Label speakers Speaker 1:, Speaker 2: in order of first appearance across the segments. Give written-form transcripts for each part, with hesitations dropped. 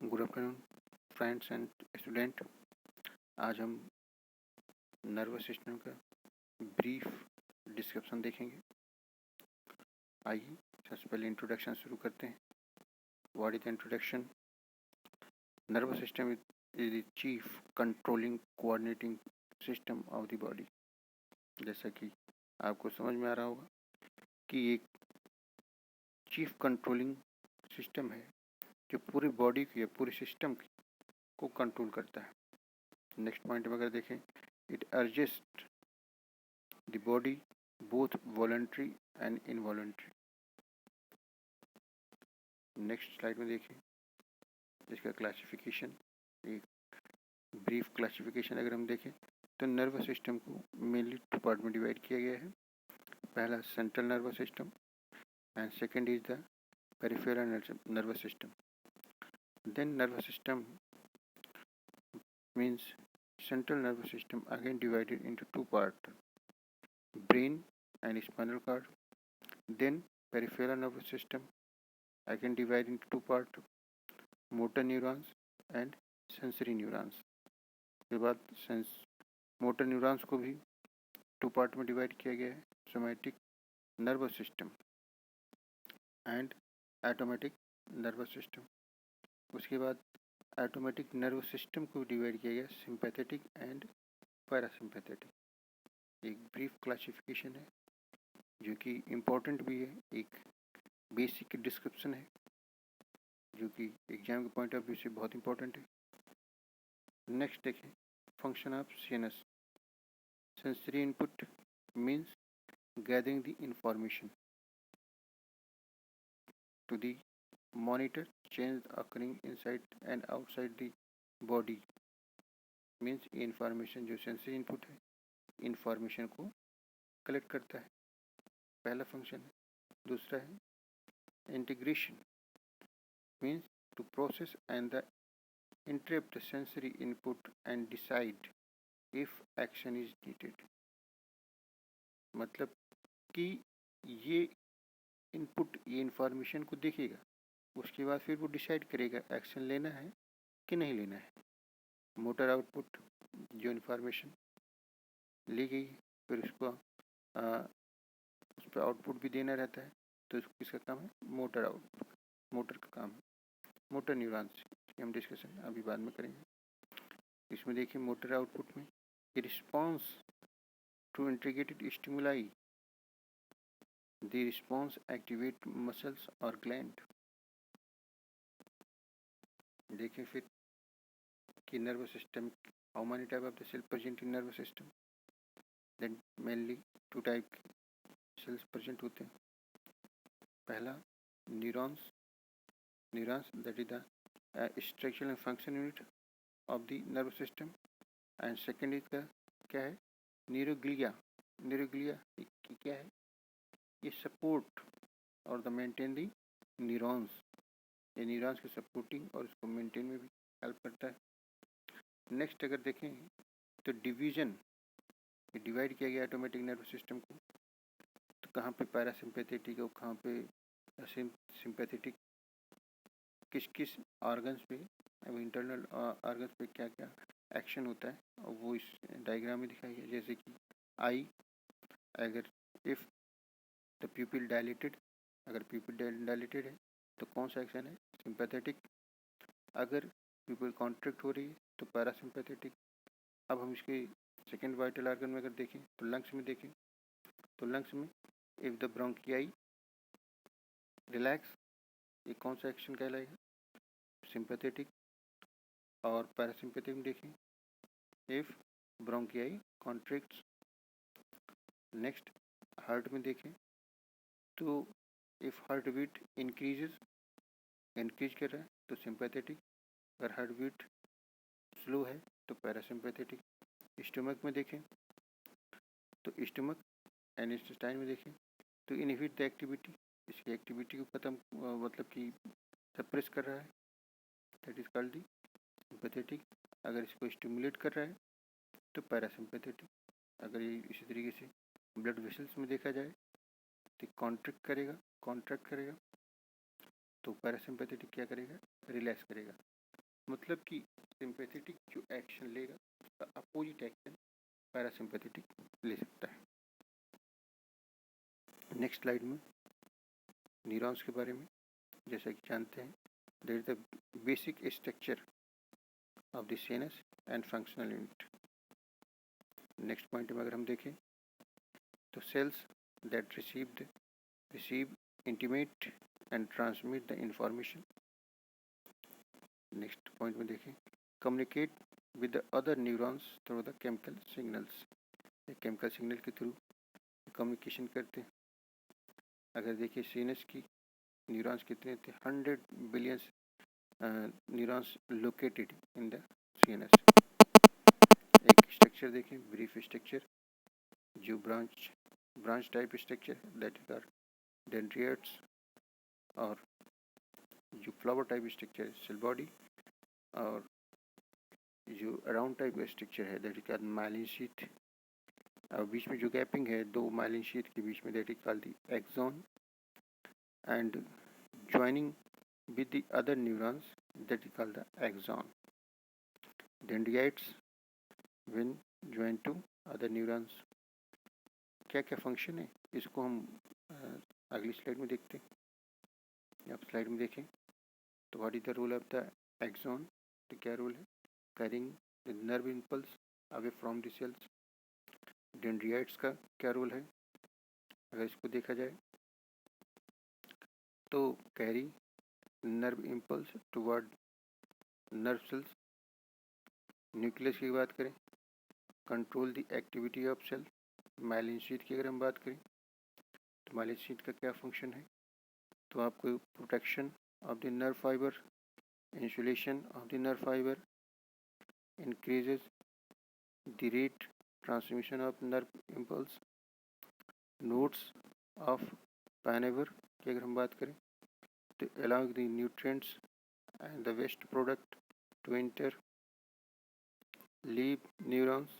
Speaker 1: Good afternoon friends and student. आज हम nervous system का ब्रीफ डिस्क्रिप्शन देखेंगे। आइए सबसे पहले इंट्रोडक्शन शुरू करते हैं। What is the introduction? Nervous system is the chief controlling coordinating system of the body. जैसा कि आपको समझ में आ रहा होगा कि एक चीफ कंट्रोलिंग सिस्टम है जो पूरी बॉडी की या पूरे सिस्टम को कंट्रोल करता है। नेक्स्ट पॉइंट में अगर देखें, it urges the body both voluntary and involuntary। Next slide में देखिए इसका क्लासिफिकेशन। एक ब्रीफ क्लासिफिकेशन अगर हम देखें तो नर्वस सिस्टम को मेनली टू पार्ट में डिवाइड किया गया है। पहला central nervous system and second is the peripheral nervous system. Then nervous system means central nervous system again divided into two parts, brain and spinal cord. Then peripheral nervous system again divided into two parts, motor neurons and sensory neurons। उसके बाद motor neurons को भी to part में divide किया गया है, somatic nervous system and automatic nervous system. उसके बाद ऑटोमेटिक नर्वस सिस्टम को डिवाइड किया गया सिंपैथेटिक एंड पैरासिम्पैथेटिक। एक ब्रीफ क्लासिफिकेशन है जो कि इम्पोर्टेंट भी है, एक बेसिक डिस्क्रिप्शन है जो कि एग्जाम के पॉइंट ऑफ व्यू से बहुत इंपॉर्टेंट है। नेक्स्ट देखें, function of CNS. Sensory input means gathering the information to the monitor change occurring inside and outside the body। Means ये इंफॉर्मेशन जो सेंसरी इनपुट है इंफॉर्मेशन को कलेक्ट करता है, पहला फंक्शन है। दूसरा है integration means to process and the interrupt the sensory input and decide if action is needed। मतलब कि ये इनपुट ये इंफॉर्मेशन को देखेगा, उसके बाद फिर वो डिसाइड करेगा एक्शन लेना है कि नहीं लेना है। मोटर आउटपुट जो इंफॉर्मेशन ली गई फिर उसको उस पर आउटपुट भी देना रहता है, तो इसका काम है मोटर आउटपुट, मोटर का काम है। मोटर न्यूरॉन्स की हम डिस्कशन अभी बाद में करेंगे। इसमें देखिए मोटर आउटपुट में response to integrated stimuli, the response activate muscles और ग्लैंड। देखिए फिर कि nervous system how many type of the cell present in nervous system. Then mainly two type cells present होते हैं। पहला neurons that is the structural and function unit of the nervous system and second is का क्या है neuroglia. Neuroglia क्या है, ये support और द मेंटेन दी न्यूरॉन्स, ये न्यूरॉन्स की सपोर्टिंग और उसको मेंटेन में भी हेल्प करता है। नेक्स्ट अगर देखें तो डिवीजन, डिवाइड किया गया ऑटोमेटिक नर्वस सिस्टम को, तो कहाँ पे पैरासिम्पैथेटिक और कहाँ पे सिंपैथेटिक, किस किस ऑर्गन्स पे इंटरनल ऑर्गन्स पे क्या क्या एक्शन होता है, और वो इस डायग्राम में दिखाया गया। जैसे कि आई, अगर इफ़ द प्यूपिल डायलेटेड, अगर प्यूपिल डायलेटेड है तो कौन सा एक्शन है सिंपैथेटिक। अगर प्यूपिल कॉन्ट्रैक्ट हो रही है तो पैरासिम्पैथेटिक। अब हम इसके सेकेंड वाइटल ऑर्गन में अगर देखें तो लंग्स में देखें तो लंग्स में इफ़ द ब्रोंकियाई रिलैक्स, ये कौन सा एक्शन कहलाएगा सिंपैथेटिक। और पैरासिम्पैथिक में देखें इफ़ ब्रोंकियाई कॉन्ट्रैक्ट्स। नेक्स्ट हार्ट में देखें तो इफ़ हार्ट बीट इंक्रीज कर रहा है तो सिंपैथेटिक, अगर हार्ट बीट स्लो है तो पैरासिम्पैथेटिक। स्टमक में देखें तो स्टमक एंड इंटेस्टाइन में देखें तो इनहिबिट द एक्टिविटी, इसकी एक्टिविटी को ख़त्म मतलब कि सप्रेस कर रहा है, that is called the sympathetic. अगर इसको स्टिमुलेट कर रहा है तो पैरासिम्पैथेटिक। अगर ये इसी तरीके से ब्लड वेसल्स में देखा जाए तो कॉन्ट्रैक्ट करेगा तो पैरासिम्पैथेटिक क्या करेगा रिलैक्स करेगा। मतलब कि सिंपैथेटिक जो एक्शन लेगा उसका अपोजिट एक्शन पैरासिम्पैथेटिक ले सकता है। नेक्स्ट स्लाइड में न्यूरॉन्स के बारे में जैसा कि जानते हैं, there is the basic structure of the CNS and functional unit. Next point में अगर हम देखें तो cells that receive, intimate and transmit the information। Next point में देखें communicate with the other neurons through the chemical signals. Chemical signal के through communication करते हैं। अगर देखिए सीएनएस की न्यूरॉन्स कितने थे, 100 billions neurons located in the CNS. एक स्ट्रक्चर देखें, ब्रीफ स्ट्रक्चर, जो branch type structure that is are dendrites, और जो फ्लावर टाइप स्ट्रक्चर है सेल बॉडी, और जो राउंड टाइप का स्ट्रक्चर है that is called myelin sheath, और बीच में जो गैपिंग है दो माइलिन शीथ के बीच में that is called the axon, and joining with the other neurons that is called the axon। Dendrites when joined to other neurons, क्या क्या फंक्शन है इसको हम अगली स्लाइड में देखते हैं। आप स्लाइड में देखें तो what is the role of the axon, तो क्या रोल है, carrying the nerve impulse away from the cells. Dendrites का क्या रोल है, अगर इसको देखा जाए तो carry nerve impulse toward nerve cells. Nucleus की बात करें, control the activity of cell. Myelin sheath की अगर हम बात करें तो माइलिन शीथ का क्या फंक्शन है, तो आपको protection of the nerve fibre, insulation of the nerve fibre, increases the rate transmission of nerve impulse. Nodes of Ranvier की अगर हम बात करें तो allowing the nutrients and the waste product to enter leave neurons,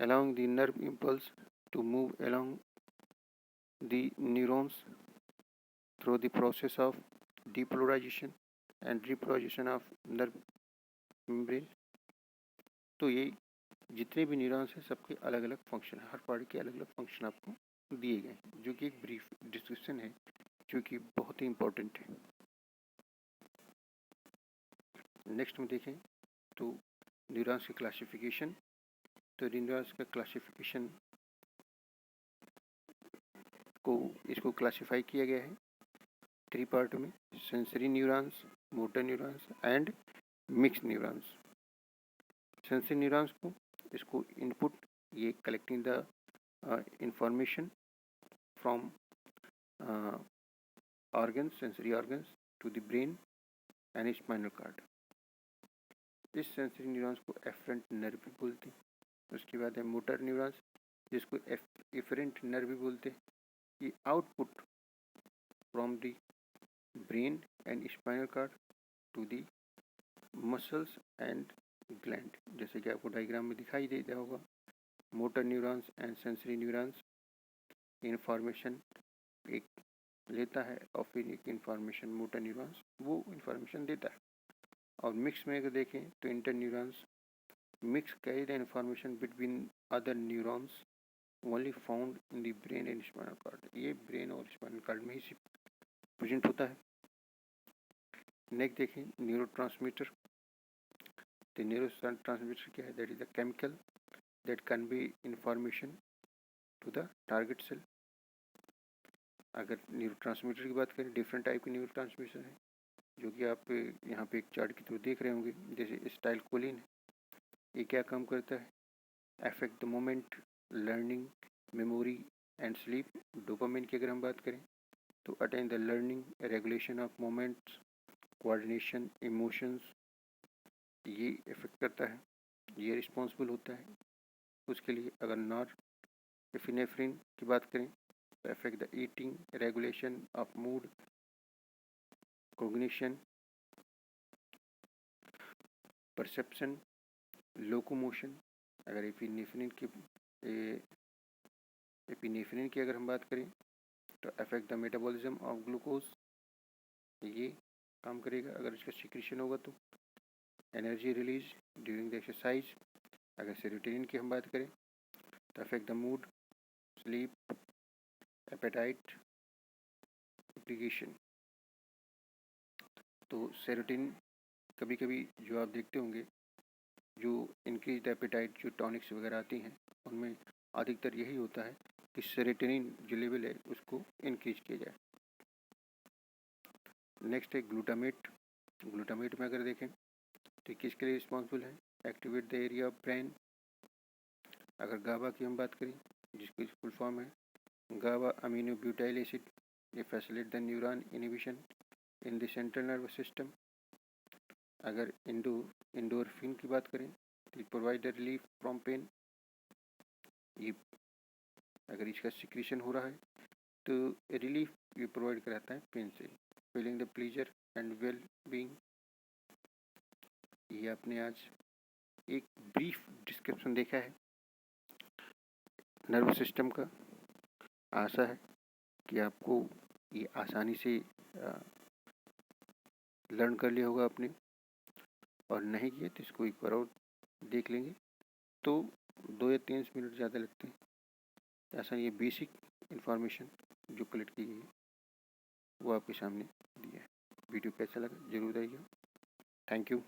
Speaker 1: allowing the nerve impulse to move along the neurons through the process of depolarization and repolarization of nerve membrane। तो ये जितने भी न्यूरॉन्स हैं सबके अलग अलग function है, हर part के अलग अलग फंक्शन आपको दिए गए हैं, जो कि एक ब्रीफ डिस्क्रिप्शन है जो कि बहुत ही इम्पोर्टेंट है। नेक्स्ट में देखें तो न्यूरॉन्स की क्लासिफिकेशन, तो न्यूरॉन्स का क्लासिफिकेशन को इसको क्लासिफाई किया गया है 3 पार्ट में, sensory neurons, motor neurons and mix neurons. Sensory neurons को इसको इनपुट, ये collecting the information from organs, sensory organs to the brain and spinal cord. इस सेंसरी न्यूरॉन्स को एफरेंट नर्व भी बोलते हैं। उसके बाद है मोटर न्यूरॉन्स जिसको एफरेंट नर्व भी बोलते हैं। ये output from the brain and spinal cord to the muscles and gland, जैसे कि आपको डायग्राम में दिखाई दे रहा होगा। Motor neurons and sensory neurons information एक लेता है और फिर एक इंफॉर्मेशन मोटर न्यूरॉन्स वो इंफॉर्मेशन देता है। और मिक्स में अगर देखें तो inter neurons mix carry the information between other neurons only found in the brain and spinal card. ये ब्रेन और स्पाइनल कार्ड में ही प्रेजेंट होता है। नेक्स्ट देखें न्यूरोट्रांसमीटर, तो न्यूरोट्रांसमीटर क्या है, that is the chemical that convey information to the target cell. अगर न्यूरोट्रांसमीटर की बात करें, डिफरेंट टाइप के न्यूरोट्रांसमीटर हैं जो कि आप यहाँ पे एक चार्ट के थ्रू देख रहे होंगे। जैसे एसिटाइलकोलिन, ये क्या काम करता है, affect the moment, learning, memory and sleep. Dopamine की अगर हम बात करें तो attain the learning, regulation of moments, coordination, emotions, ये इफेक्ट करता है, ये रिस्पॉन्सिबल होता है उसके लिए। अगर नॉरएपिनेफ्रिन की बात करें तो affect the eating, regulation of mood, cognition, perception, locomotion. अगर एपिनेफ्रिन की अगर हम बात करें तो affect the metabolism of glucose, ये काम करेगा अगर इसका सिक्रीशन होगा तो। Energy release during the exercise, अगर सेरोटोनिन की हम बात करें तो affect the mood, sleep, appetite, application. तो सेरोटोनिन कभी कभी जो आप देखते होंगे जो इंक्रीज एपेटाइट जो टॉनिक्स वगैरह आती हैं उनमें अधिकतर यही होता है कि सेरोटोनिन जो लेवल है उसको इंक्रीज किया जाए। नेक्स्ट है ग्लूटामेट। ग्लूटामेट में अगर देखें तो किसके लिए रिस्पॉन्सिबल है, activate the area of brain. अगर गाबा की हम बात करें जिसकी फुल फॉर्म है गाबा अमीनो ब्यूटाइल एसिड, ये facilitate the neuron inhibition in the central nervous system. अगर इंडोरफिन की बात करें तो provide the relief from pain, ये अगर इसका सिक्रीशन हो रहा है तो रिलीफ ये प्रोवाइड कराता है पेन से। Feeling the pleaser and well being, ये आपने आज एक ब्रीफ डिस्क्रिप्शन देखा है नर्वस सिस्टम का। आशा है कि आपको ये आसानी से लर्न कर लिया होगा आपने, और नहीं किया तो इसको एक बार और देख लेंगे तो 2 या 3 मिनट ज़्यादा लगते हैं। ऐसा ये बेसिक इन्फॉर्मेशन जो कलेक्ट की गई है वो आपके सामने दिया है। वीडियो कैसा लगा जरूर बताइएगा। Thank you.